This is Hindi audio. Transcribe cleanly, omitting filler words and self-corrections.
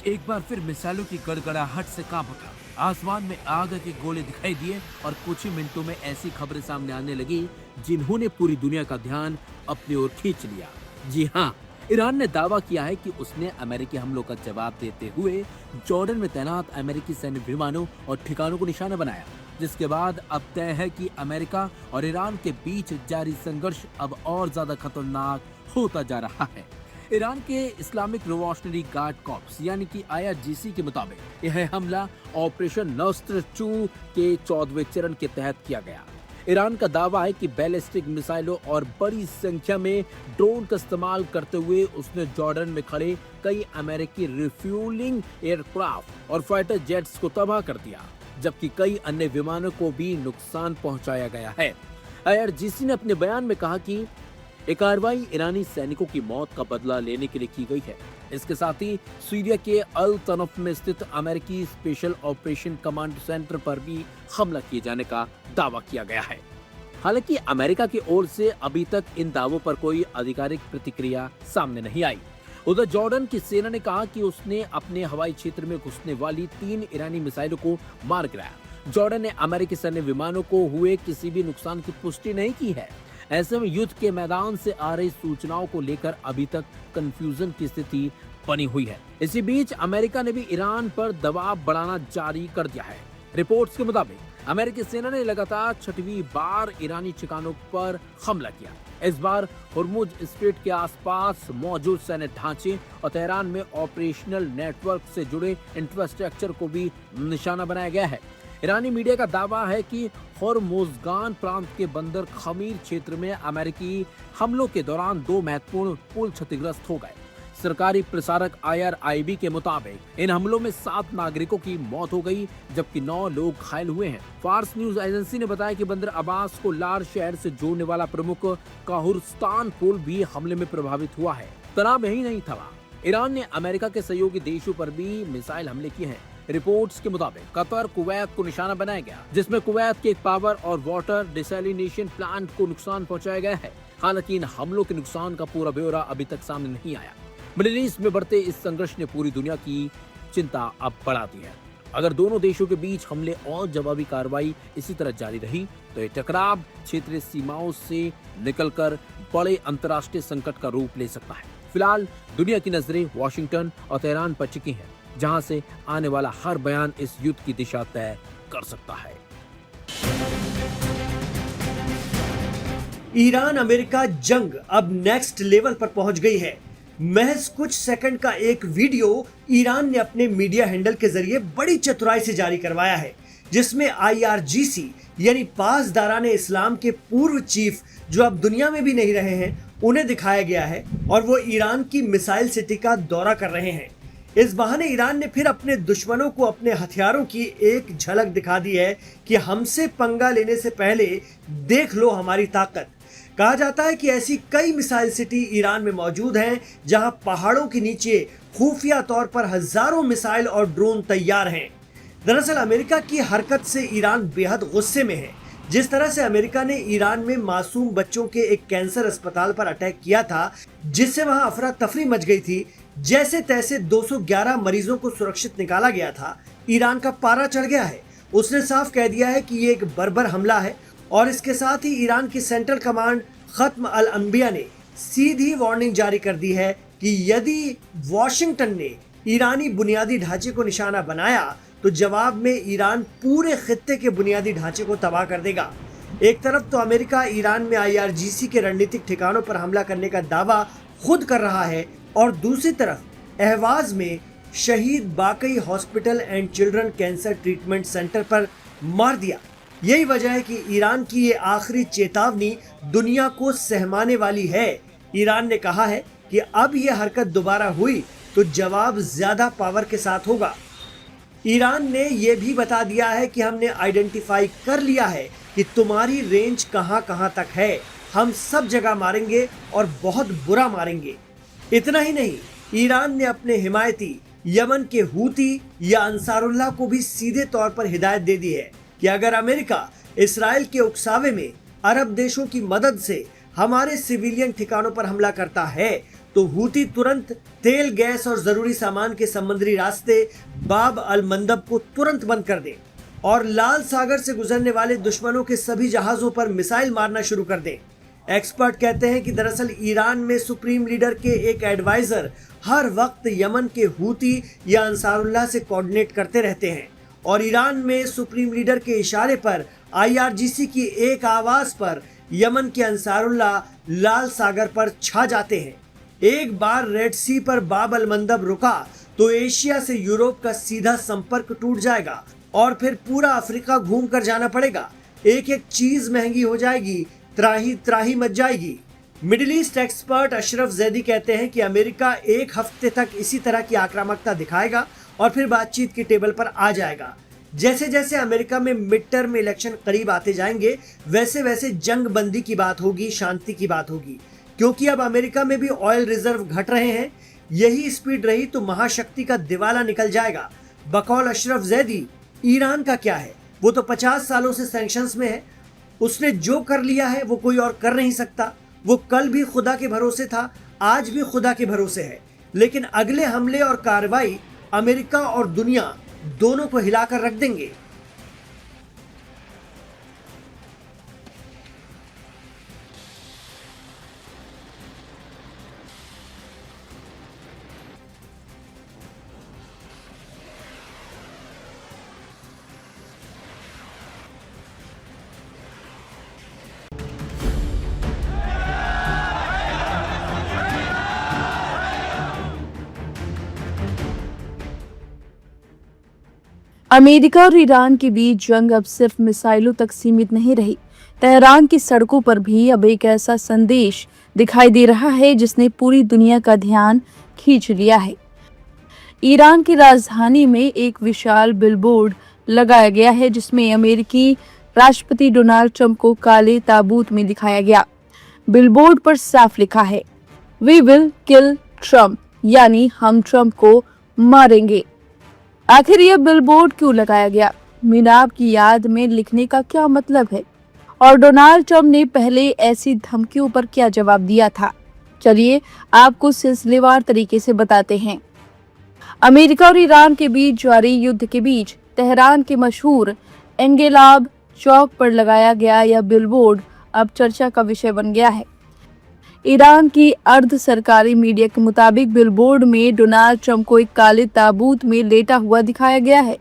एक बार फिर मिसाइलों की गड़गड़ाहट से कांप उठा। आसमान में आग के गोले दिखाई दिए और कुछ ही मिनटों में ऐसी खबरें सामने आने लगी जिन्होंने पूरी दुनिया का ध्यान अपनी ओर खींच लिया। जी हाँ, ईरान ने दावा किया है कि उसने अमेरिकी हमलों का जवाब देते हुए जॉर्डन में तैनात अमेरिकी सैन्य विमानों और ठिकानों को निशाना बनाया, जिसके बाद अब तय है कि अमेरिका और ईरान के बीच जारी संघर्ष अब और ज्यादा खतरनाक होता जा रहा है। ईरान के इस्लामिक रिवॉल्यूशनरी गार्ड कॉर्प्स यानी कि IRGC के मुताबिक यह हमला ऑपरेशन नस्र 2 के 14वें चरण के तहत किया गया। ईरान का दावा है कि बैलिस्टिक मिसाइलों और बड़ी संख्या में ड्रोन का इस्तेमाल करते हुए उसने जॉर्डन में खड़े कई अमेरिकी रिफ्यूलिंग एयरक्राफ्ट और फाइटर जेट्स को तबाह कर दिया, जबकि कई अन्य विमानों को भी नुकसान पहुंचाया गया है। IRGC ने अपने बयान में कहा कि ये कार्रवाई ईरानी सैनिकों की मौत का बदला लेने के लिए की गई है। इसके साथ ही सीरिया के अल तनफ में स्थित अमेरिकी स्पेशल ऑपरेशन कमांड सेंटर पर भी हमला किए जाने का दावा किया गया है। हालांकि अमेरिका की ओर से अभी तक इन दावों पर कोई आधिकारिक प्रतिक्रिया सामने नहीं आई। उधर जॉर्डन की सेना ने कहा कि उसने अपने हवाई क्षेत्र में घुसने वाली 3 ईरानी मिसाइलों को मार गिराया। जॉर्डन ने अमेरिकी सैन्य विमानों को हुए किसी भी नुकसान की पुष्टि नहीं की है। ऐसे में युद्ध के मैदान से आ रही सूचनाओं को लेकर अभी तक कंफ्यूजन की स्थिति बनी हुई है। इसी बीच अमेरिका ने भी ईरान पर दबाव बढ़ाना जारी कर दिया है। रिपोर्ट्स के मुताबिक अमेरिकी सेना ने लगातार 6वीं बार ईरानी ठिकानों पर हमला किया। इस बार हुर्मुज स्ट्रेट के आसपास मौजूद सैन्य ढांचे और तेहरान में ऑपरेशनल नेटवर्क से जुड़े इंफ्रास्ट्रक्चर को भी निशाना बनाया गया है। ईरानी मीडिया का दावा है कि होर्मुज़गान प्रांत के बंदर खमीर क्षेत्र में अमेरिकी हमलों के दौरान 2 महत्वपूर्ण पुल क्षतिग्रस्त हो गए। सरकारी प्रसारक IRIB के मुताबिक इन हमलों में 7 नागरिकों की मौत हो गई, जबकि 9 लोग घायल हुए हैं। फार्स न्यूज एजेंसी ने बताया कि बंदर अब्बास को लार शहर से जोड़ने वाला प्रमुख काहुरस्तान पुल भी हमले में प्रभावित हुआ है। तनाव यही नहीं थमा, ईरान ने अमेरिका के सहयोगी देशों पर भी मिसाइल हमले किए हैं। रिपोर्ट्स के मुताबिक कतर कुवैत को निशाना बनाया गया, जिसमें कुवैत के एक पावर और वाटर डिसैलिनेशन प्लांट को नुकसान पहुंचाया गया है। हालांकि इन हमलों के नुकसान का पूरा ब्यौरा अभी तक सामने नहीं आया। मिडिल ईस्ट में बढ़ते इस संघर्ष ने पूरी दुनिया की चिंता अब बढ़ा दी है। अगर दोनों देशों के बीच हमले और जवाबी कार्रवाई इसी तरह जारी रही तो ये टकराव क्षेत्रीय सीमाओं से निकलकर बड़े अंतर्राष्ट्रीय संकट का रूप ले सकता है। फिलहाल दुनिया की नजरें वॉशिंगटन और तेहरान पर टिकी हैं, जहां से आने वाला हर बयान इस युद्ध की दिशा तय कर सकता है। ईरान अमेरिका जंग अब नेक्स्ट लेवल पर पहुंच गई है। महज कुछ सेकंड का एक वीडियो ईरान ने अपने मीडिया हैंडल के जरिए बड़ी चतुराई से जारी करवाया है, जिसमें IRGC यानी पासदारान इस्लाम के पूर्व चीफ, जो अब दुनिया में भी नहीं रहे हैं, उन्हें दिखाया गया है और वो ईरान की मिसाइल सिटी का दौरा कर रहे हैं। इस बहाने ईरान ने फिर अपने दुश्मनों को अपने हथियारों की एक झलक दिखा दी है कि हमसे पंगा लेने से पहले देख लो हमारी ताकत। कहा जाता है कि ऐसी कई मिसाइल सिटी ईरान में मौजूद हैं, जहां पहाड़ों के नीचे खुफिया तौर पर हजारों मिसाइल और ड्रोन तैयार हैं। दरअसल अमेरिका की हरकत से ईरान बेहद गुस्से में है। जिस तरह से अमेरिका ने ईरान में मासूम बच्चों के एक कैंसर अस्पताल पर अटैक किया था, जिससे वहां अफरा तफरी मच गई थी, जैसे तैसे 211 मरीजों को सुरक्षित निकाला गया था, ईरान का पारा चढ़ गया है। उसने साफ कह दिया है कि ये एक बर्बर हमला है और इसके साथ ही ईरान की सेंट्रल कमांड खत्म अल अंबिया ने सीधी वार्निंग जारी कर दी है कि यदि वॉशिंगटन ने ईरानी बुनियादी ढांचे को निशाना बनाया तो जवाब में ईरान पूरे खित्ते के बुनियादी ढांचे को तबाह कर देगा। एक तरफ तो अमेरिका ईरान में IRGC के रणनीतिक ठिकानों पर हमला करने का दावा खुद कर रहा है और दूसरी तरफ अहवाज में शहीद बाकई hospital and children cancer treatment centre पर मार दिया। यही वजह है कि ईरान की ये आखिरी चेतावनी दुनिया को सहमाने वाली है। ईरान ने कहा है कि अब ये हरकत दोबारा हुई तो जवाब ज्यादा पावर के साथ होगा। ईरान ने यह भी बता दिया है कि हमने आइडेंटिफाई कर लिया है कि तुम्हारी रेंज कहां कहां तक है, हम सब जगह मारेंगे और बहुत बुरा मारेंगे। इतना ही नहीं, ईरान ने अपने हिमायती यमन के हूती या अंसारुल्लाह को भी सीधे तौर पर हिदायत दे दी है कि अगर अमेरिका इसराइल के उकसावे में अरब देशों की मदद से हमारे सिविलियन ठिकानों पर हमला करता है तो हूती तुरंत तेल, गैस और जरूरी सामान के समुद्री रास्ते बाब अल मंदब को तुरंत बंद कर दें और लाल सागर से गुजरने वाले दुश्मनों के सभी जहाजों पर मिसाइल मारना शुरू कर दें। एक्सपर्ट कहते हैं कि दरअसल ईरान में सुप्रीम लीडर के एक एडवाइजर हर वक्त यमन के हूती या अंसारुल्लाह से कोऑर्डिनेट करते रहते हैं और ईरान में सुप्रीम लीडर के इशारे पर IRGC की एक आवाज पर यमन के अंसारुल्लाह लाल सागर पर छा जाते हैं। एक बार रेड सी पर बाब अल मंदब रुका तो एशिया से यूरोप का सीधा संपर्क टूट जाएगा और फिर पूरा अफ्रीका घूम कर जाना पड़ेगा। एक एक चीज महंगी हो जाएगी, त्राही त्राही मच जाएगी। Middle east expert Ashraf Zaidi कहते हैं कि अमेरिका एक हफ्ते तक इसी तरह की आक्रामकता दिखाएगा और फिर बातचीत की टेबल पर आ जाएगा। जैसे जैसे अमेरिका में मिड टर्म इलेक्शन करीब आते जाएंगे वैसे वैसे जंग बंदी की बात होगी, शांति की बात होगी, क्योंकि अब अमेरिका में भी ऑयल रिजर्व घट रहे हैं। यही स्पीड रही तो महाशक्ति का दिवाला निकल जाएगा। बकौल अशरफ जैदी, ईरान का क्या है, वो तो 50 सालों से सैंक्शंस में है। उसने जो कर लिया है वो कोई और कर नहीं सकता। वो कल भी खुदा के भरोसे था, आज भी खुदा के भरोसे है, लेकिन अगले हमले और कार्रवाई अमेरिका और दुनिया दोनों को हिलाकर रख देंगे। अमेरिका और ईरान के बीच जंग अब सिर्फ मिसाइलों तक सीमित नहीं रही। तेहरान की सड़कों पर भी अब एक ऐसा संदेश दिखाई दे रहा है जिसने पूरी दुनिया का ध्यान खींच लिया है। ईरान की राजधानी में एक विशाल बिलबोर्ड लगाया गया है जिसमें अमेरिकी राष्ट्रपति डोनाल्ड ट्रंप को काले ताबूत में दिखाया गया। बिलबोर्ड पर साफ लिखा है, वी विल किल ट्रंप, यानी हम ट्रंप को मारेंगे। आखिर यह बिलबोर्ड क्यों लगाया गया? मीनाब की याद में लिखने का क्या मतलब है? और डोनाल्ड ट्रंप ने पहले ऐसी धमकियों पर क्या जवाब दिया था? चलिए आपको सिलसिलेवार तरीके से बताते हैं। अमेरिका और ईरान के बीच जारी युद्ध के बीच तेहरान के मशहूर एंगेलाब चौक पर लगाया गया यह बिलबोर्ड अब चर्चा का विषय बन गया है। ईरान की अर्ध सरकारी मीडिया के मुताबिक बिलबोर्ड में डोनाल्ड ट्रंप को एक काले ताबूत में लेटा हुआ दिखाया गया है